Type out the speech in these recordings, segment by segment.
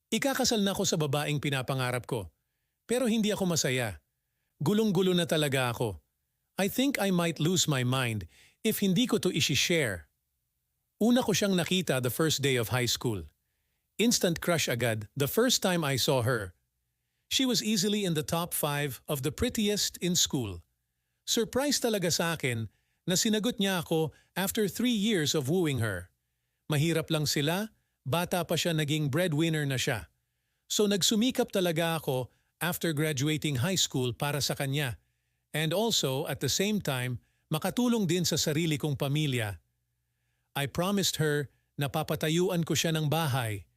Ikakasal na ako sa babaeng pinapangarap ko. Pero hindi ako masaya. Gulong-gulo na talaga ako. I think I might lose my mind if hindi ko to isi-share. Una ko siyang nakita the first day of high school. Instant crush agad the first time I saw her. She was easily in the top 5 of the prettiest in school. Surprise talaga sa akin na sinagot niya ako after 3 years of wooing her. Mahirap lang sila, bata pa siya naging breadwinner na siya. So nagsumikap talaga ako after graduating high school para sa kanya. And also, at the same time, makatulong din sa sarili kong pamilya. I promised her na papatayuan ko siya ng bahay.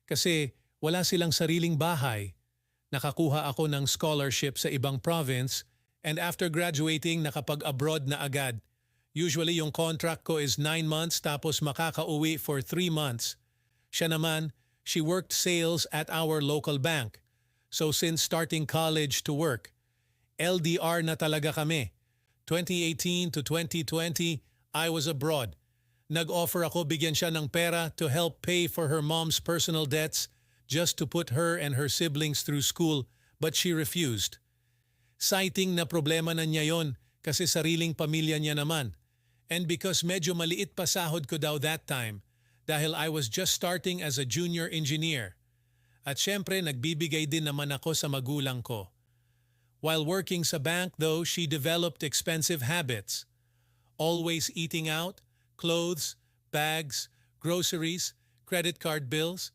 Kasi wala silang sariling bahay. Nakakuha ako ng scholarship sa ibang province and after graduating nakapag-abroad na agad. Usually yung contract ko is 9 months tapos makakauwi for 3 months. Siya naman, she worked sales at our local bank. So since starting college to work, LDR na talaga kami. 2018 to 2020, I was abroad. Nag-offer ako bigyan siya ng pera to help pay for her mom's personal debts just to put her and her siblings through school, but she refused. Citing na problema na niya yon kasi sariling pamilya niya naman. And because medyo maliit pa sahod ko daw that time, dahil I was just starting as a junior engineer. At syempre nagbibigay din naman ako sa magulang ko. While working sa bank though, she developed expensive habits. Always eating out, clothes, bags, groceries, credit card bills.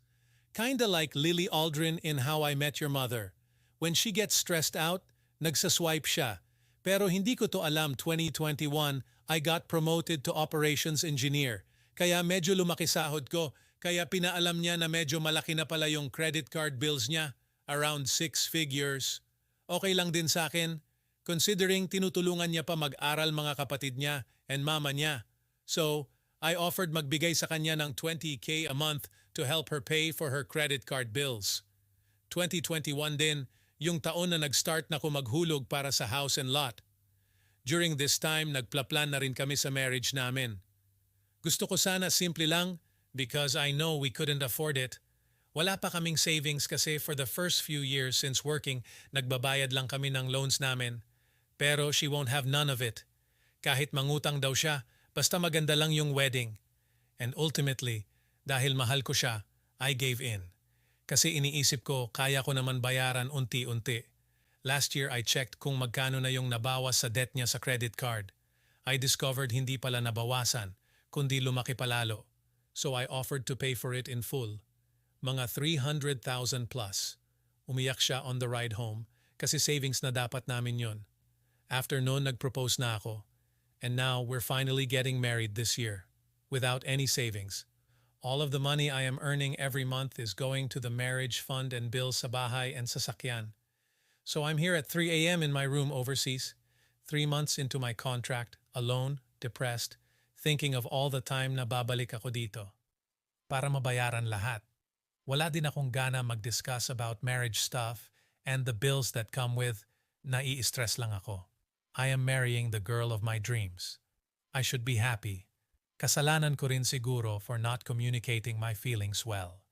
Kinda like Lily Aldrin in How I Met Your Mother. When she gets stressed out, nagsaswipe siya. Pero hindi ko to alam 2021, I got promoted to operations engineer. Kaya medyo lumaki sahod ko. Kaya pinaalam niya na medyo malaki na pala yung credit card bills niya. Around 6 figures. Okay lang din sa akin. Considering tinutulungan niya pa mag-aral mga kapatid niya and mama niya. So, I offered magbigay sa kanya ng 20K a month to help her pay for her credit card bills. 2021 din, yung taon na nag-start na ko maghulog para sa house and lot. During this time, nagplaplan na rin kami sa marriage namin. Gusto ko sana simple lang because I know we couldn't afford it. Wala pa kaming savings kasi for the first few years since working, nagbabayad lang kami ng loans namin. Pero she won't have none of it. Kahit mangutang daw siya, basta maganda lang yung wedding. And ultimately, dahil mahal ko siya, I gave in. Kasi iniisip ko, kaya ko naman bayaran unti-unti. Last year I checked kung magkano na yung nabawas sa debt niya sa credit card. I discovered hindi pala nabawasan, kundi lumaki palalo. So I offered to pay for it in full. Mga 300,000 plus. Umiyak siya on the ride home kasi savings na dapat namin yun. After noon nag-propose na ako. And now we're finally getting married this year, without any savings. All of the money I am earning every month is going to the marriage fund and bills sa bahay and sasakyan. So I'm here at 3 a.m. in my room overseas, 3 months into my contract, alone, depressed, thinking of all the time na babalik ako dito. Para mabayaran lahat. Wala din akong gana mag-discuss about marriage stuff and the bills that come with, nai-stress lang ako. I am marrying the girl of my dreams. I should be happy. Kasalanan ko rin siguro for not communicating my feelings well.